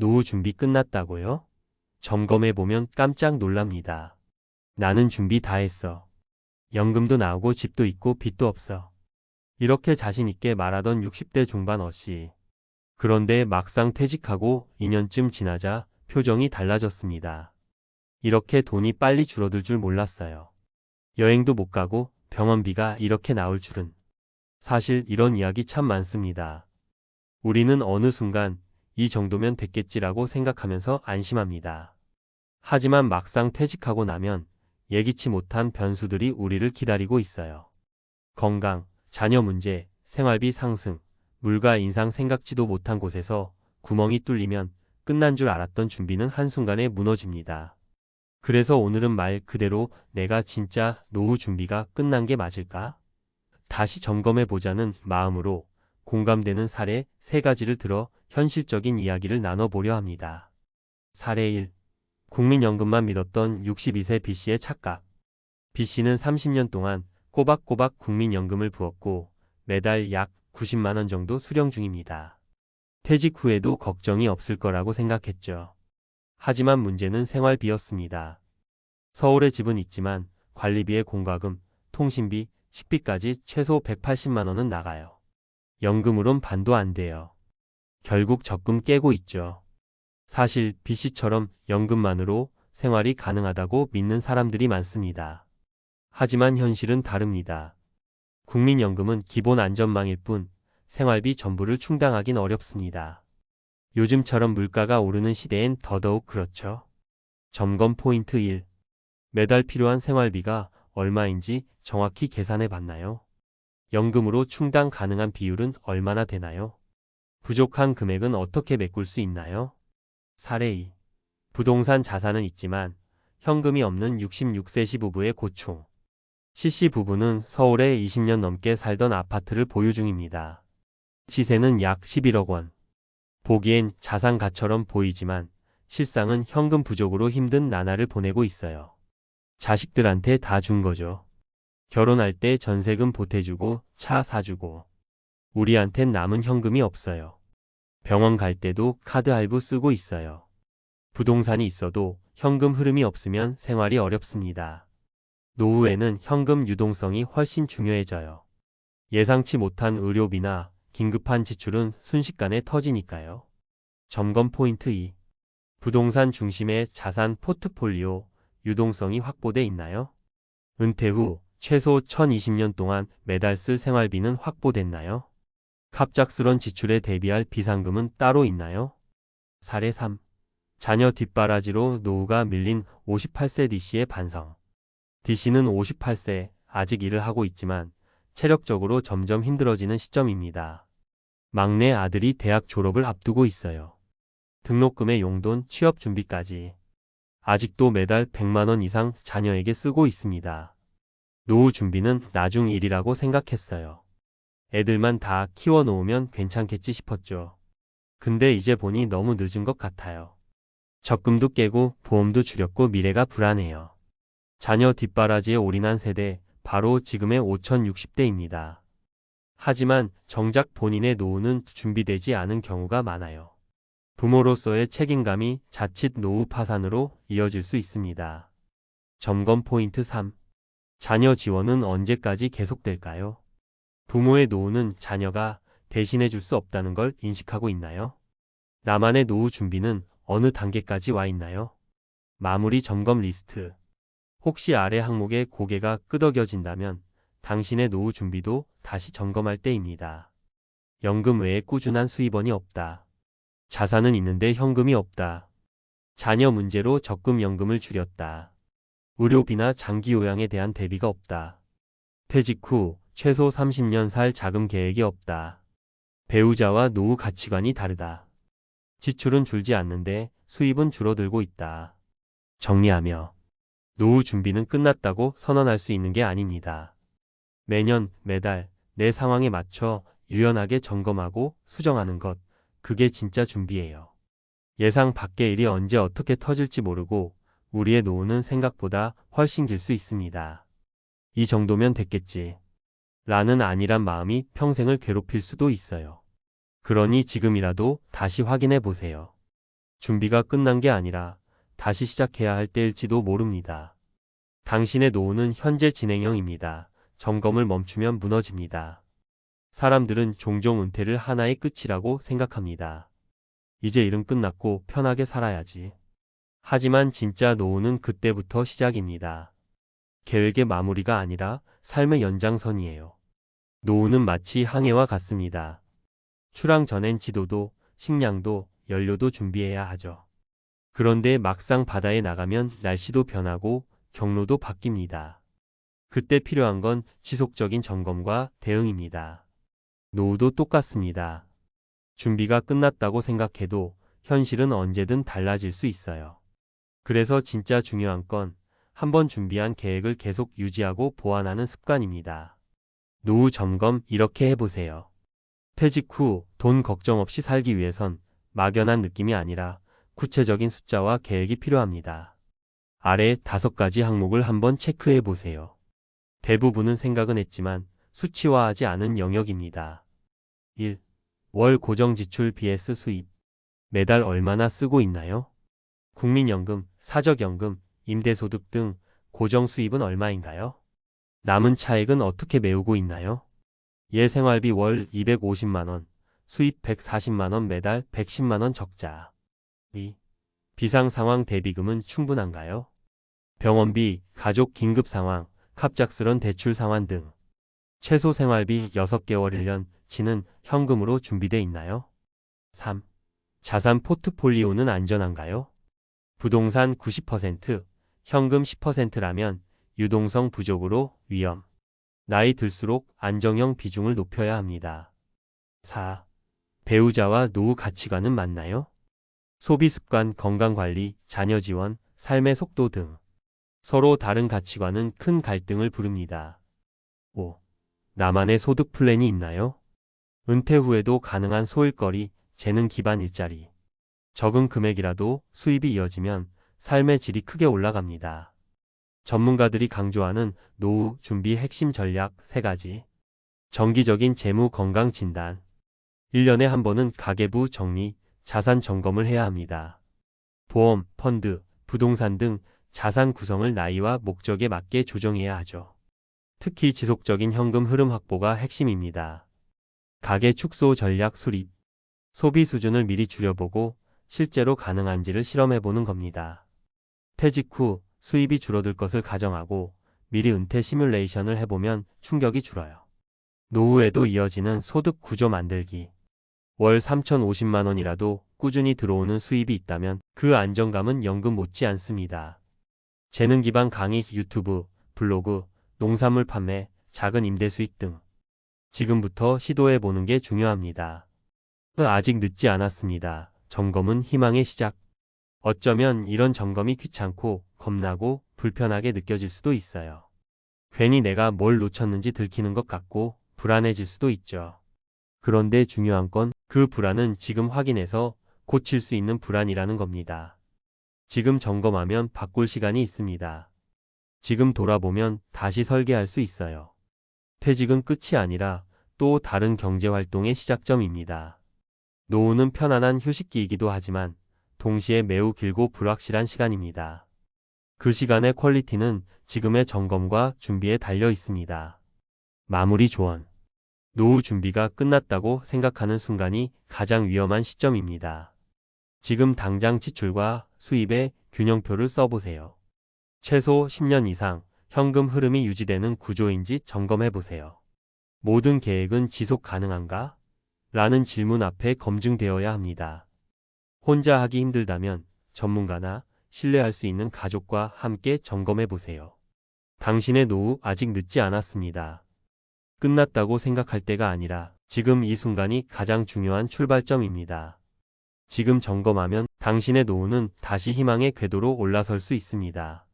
노후 준비 끝났다고요? 점검해보면 깜짝 놀랍니다. 나는 준비 다 했어. 연금도 나오고 집도 있고 빚도 없어. 이렇게 자신있게 말하던 60대 중반 어씨. 그런데 막상 퇴직하고 2년쯤 지나자 표정이 달라졌습니다. 이렇게 돈이 빨리 줄어들 줄 몰랐어요. 여행도 못 가고 병원비가 이렇게 나올 줄은. 사실 이런 이야기 참 많습니다. 우리는 어느 순간 이 정도면 됐겠지라고 생각하면서 안심합니다. 하지만 막상 퇴직하고 나면 예기치 못한 변수들이 우리를 기다리고 있어요. 건강, 자녀 문제, 생활비 상승, 물가 인상 생각지도 못한 곳에서 구멍이 뚫리면 끝난 줄 알았던 준비는 한순간에 무너집니다. 그래서 오늘은 말 그대로 내가 진짜 노후 준비가 끝난 게 맞을까? 다시 점검해보자는 마음으로 공감되는 사례 3가지를 들어 현실적인 이야기를 나눠보려 합니다. 사례 1. 국민연금만 믿었던 62세 B씨의 착각. B씨는 30년 동안 꼬박꼬박 국민연금을 부었고 매달 약 90만 원 정도 수령 중입니다. 퇴직 후에도 걱정이 없을 거라고 생각했죠. 하지만 문제는 생활비였습니다. 서울에 집은 있지만 관리비에 공과금, 통신비, 식비까지 최소 180만 원은 나가요. 연금으론 반도 안 돼요. 결국 적금 깨고 있죠. 사실 B씨처럼 연금만으로 생활이 가능하다고 믿는 사람들이 많습니다. 하지만 현실은 다릅니다. 국민연금은 기본 안전망일 뿐 생활비 전부를 충당하긴 어렵습니다. 요즘처럼 물가가 오르는 시대엔 더더욱 그렇죠. 점검 포인트 1. 매달 필요한 생활비가 얼마인지 정확히 계산해 봤나요? 연금으로 충당 가능한 비율은 얼마나 되나요? 부족한 금액은 어떻게 메꿀 수 있나요? 사례 2. 부동산 자산은 있지만 현금이 없는 66세 시부부의 고충. C씨 부부는 서울에 20년 넘게 살던 아파트를 보유 중입니다. 시세는 약 11억 원. 보기엔 자산가처럼 보이지만 실상은 현금 부족으로 힘든 나날을 보내고 있어요. 자식들한테 다 준 거죠. 결혼할 때 전세금 보태주고 차 사주고. 우리한텐 남은 현금이 없어요. 병원 갈 때도 카드 할부 쓰고 있어요. 부동산이 있어도 현금 흐름이 없으면 생활이 어렵습니다. 노후에는 현금 유동성이 훨씬 중요해져요. 예상치 못한 의료비나 긴급한 지출은 순식간에 터지니까요. 점검 포인트 2. 부동산 중심의 자산 포트폴리오 유동성이 확보돼 있나요? 은퇴 후 최소 1020년 동안 매달 쓸 생활비는 확보됐나요? 갑작스런 지출에 대비할 비상금은 따로 있나요? 사례 3. 자녀 뒷바라지로 노후가 밀린 58세 D씨의 반성. D씨는 58세, 아직 일을 하고 있지만 체력적으로 점점 힘들어지는 시점입니다. 막내 아들이 대학 졸업을 앞두고 있어요. 등록금의 용돈, 취업 준비까지. 아직도 매달 100만 원 이상 자녀에게 쓰고 있습니다. 노후 준비는 나중 일이라고 생각했어요. 애들만 다 키워놓으면 괜찮겠지 싶었죠. 근데 이제 보니 너무 늦은 것 같아요. 적금도 깨고 보험도 줄였고 미래가 불안해요. 자녀 뒷바라지에 올인한 세대, 바로 지금의 5060대입니다. 하지만 정작 본인의 노후는 준비되지 않은 경우가 많아요. 부모로서의 책임감이 자칫 노후 파산으로 이어질 수 있습니다. 점검 포인트 3. 자녀 지원은 언제까지 계속될까요? 부모의 노후는 자녀가 대신해 줄 수 없다는 걸 인식하고 있나요? 나만의 노후 준비는 어느 단계까지 와 있나요? 마무리 점검 리스트. 혹시 아래 항목에 고개가 끄덕여진다면 당신의 노후 준비도 다시 점검할 때입니다. 연금 외에 꾸준한 수입원이 없다. 자산은 있는데 현금이 없다. 자녀 문제로 적금 연금을 줄였다. 의료비나 장기 요양에 대한 대비가 없다. 퇴직 후 최소 30년 살 자금 계획이 없다. 배우자와 노후 가치관이 다르다. 지출은 줄지 않는데 수입은 줄어들고 있다. 정리하며 노후 준비는 끝났다고 선언할 수 있는 게 아닙니다. 매년, 매달 내 상황에 맞춰 유연하게 점검하고 수정하는 것, 그게 진짜 준비예요. 예상 밖의 일이 언제 어떻게 터질지 모르고 우리의 노후는 생각보다 훨씬 길 수 있습니다. 이 정도면 됐겠지. 라는 안일한 마음이 평생을 괴롭힐 수도 있어요. 그러니 지금이라도 다시 확인해 보세요. 준비가 끝난 게 아니라 다시 시작해야 할 때일지도 모릅니다. 당신의 노후는 현재 진행형입니다. 점검을 멈추면 무너집니다. 사람들은 종종 은퇴를 하나의 끝이라고 생각합니다. 이제 일은 끝났고 편하게 살아야지. 하지만 진짜 노후는 그때부터 시작입니다. 계획의 마무리가 아니라 삶의 연장선이에요. 노후는 마치 항해와 같습니다. 출항 전엔 지도도, 식량도, 연료도 준비해야 하죠. 그런데 막상 바다에 나가면 날씨도 변하고 경로도 바뀝니다. 그때 필요한 건 지속적인 점검과 대응입니다. 노후도 똑같습니다. 준비가 끝났다고 생각해도 현실은 언제든 달라질 수 있어요. 그래서 진짜 중요한 건 한번 준비한 계획을 계속 유지하고 보완하는 습관입니다. 노후 점검 이렇게 해보세요. 퇴직 후 돈 걱정 없이 살기 위해선 막연한 느낌이 아니라 구체적인 숫자와 계획이 필요합니다. 아래 5가지 항목을 한번 체크해 보세요. 대부분은 생각은 했지만 수치화하지 않은 영역입니다. 1. 월 고정 지출 vs 수입. 매달 얼마나 쓰고 있나요? 국민연금, 사적연금, 임대소득 등 고정 수입은 얼마인가요? 남은 차액은 어떻게 메우고 있나요? 예생활비 월 250만원, 수입 140만원, 매달 110만원 적자. 2. 비상상황 대비금은 충분한가요? 병원비, 가족 긴급 상황, 갑작스런 대출 상환 등. 최소 생활비 6개월 1년치는 현금으로 준비돼 있나요? 3. 자산 포트폴리오는 안전한가요? 부동산 90%, 현금 10%라면 유동성 부족으로 위험. 나이 들수록 안정형 비중을 높여야 합니다. 4. 배우자와 노후 가치관은 맞나요? 소비 습관, 건강관리, 자녀 지원, 삶의 속도 등. 서로 다른 가치관은 큰 갈등을 부릅니다. 5. 나만의 소득 플랜이 있나요? 은퇴 후에도 가능한 소일거리, 재능 기반 일자리. 적은 금액이라도 수입이 이어지면 삶의 질이 크게 올라갑니다. 전문가들이 강조하는 노후 준비 핵심 전략 3가지. 정기적인 재무 건강 진단. 1년에 한 번은 가계부 정리, 자산 점검을 해야 합니다. 보험, 펀드, 부동산 등 자산 구성을 나이와 목적에 맞게 조정해야 하죠. 특히 지속적인 현금 흐름 확보가 핵심입니다. 가계 축소 전략 수립. 소비 수준을 미리 줄여보고 실제로 가능한지를 실험해보는 겁니다. 퇴직 후 수입이 줄어들 것을 가정하고 미리 은퇴 시뮬레이션을 해보면 충격이 줄어요. 노후에도 이어지는 소득 구조 만들기. 월 3,050만 원이라도 꾸준히 들어오는 수입이 있다면 그 안정감은 연금 못지 않습니다. 재능 기반 강의, 유튜브, 블로그, 농산물 판매, 작은 임대 수익 등. 지금부터 시도해보는 게 중요합니다. 아직 늦지 않았습니다. 점검은 희망의 시작. 어쩌면 이런 점검이 귀찮고 겁나고 불편하게 느껴질 수도 있어요. 괜히 내가 뭘 놓쳤는지 들키는 것 같고 불안해질 수도 있죠. 그런데 중요한 건 그 불안은 지금 확인해서 고칠 수 있는 불안이라는 겁니다. 지금 점검하면 바꿀 시간이 있습니다. 지금 돌아보면 다시 설계할 수 있어요. 퇴직은 끝이 아니라 또 다른 경제활동의 시작점입니다. 노후는 편안한 휴식기이기도 하지만 동시에 매우 길고 불확실한 시간입니다. 그 시간의 퀄리티는 지금의 점검과 준비에 달려 있습니다. 마무리 조언. 노후 준비가 끝났다고 생각하는 순간이 가장 위험한 시점입니다. 지금 당장 지출과 수입의 균형표를 써보세요. 최소 10년 이상 현금 흐름이 유지되는 구조인지 점검해보세요. 모든 계획은 지속 가능한가? 라는 질문 앞에 검증되어야 합니다. 혼자 하기 힘들다면 전문가나 신뢰할 수 있는 가족과 함께 점검해보세요. 당신의 노후 아직 늦지 않았습니다. 끝났다고 생각할 때가 아니라 지금 이 순간이 가장 중요한 출발점입니다. 지금 점검하면 당신의 노후는 다시 희망의 궤도로 올라설 수 있습니다.